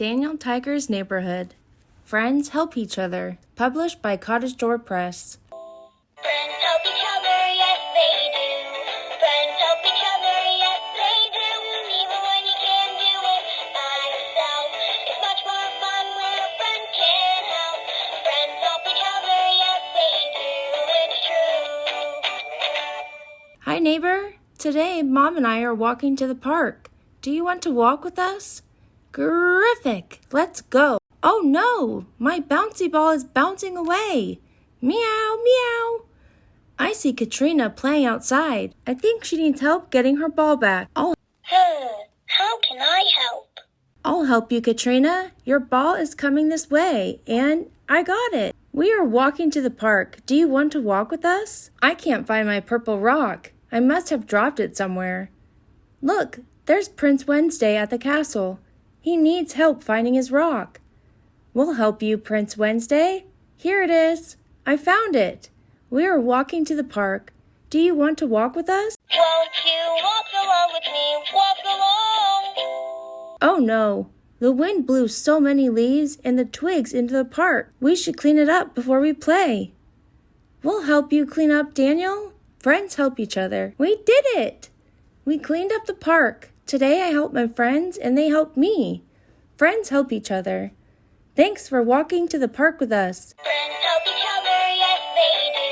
Daniel Tiger's Neighborhood. Friends Help Each Other. Published by Cottage Door Press. Friends help each other, yes they do. Friends help each other, yes they do. Even when you can't do it by yourself, it's much more fun when a friend can help. Friends help each other, yes they do. It's true. Hi, neighbor. Today, Mom and I are walking to the park. Do you want to walk with us? Terrific! Let's go. Oh no! My bouncy ball is bouncing away. Meow, meow. I see Katrina playing outside. I think she needs help getting her ball back. How can I help? I'll help you, Katrina. Your ball is coming this way, and I got it. We are walking to the park. Do you want to walk with us? I can't find my purple rock. I must have dropped it somewhere. Look, there's Prince Wednesday at the castle. He needs help finding his rock. We'll help you, Prince Wednesday. Here it is. I found it. We are walking to the park. Do you want to walk with us? Won't you walk along with me? Walk along. Oh no. The wind blew so many leaves and the twigs into the park. We should clean it up before we play. We'll help you clean up, Daniel. Friends help each other. We did it! We cleaned up the park. Today I helped my friends and they helped me. Friends help each other. Thanks for walking to the park with us. Friends help each other, yes they do.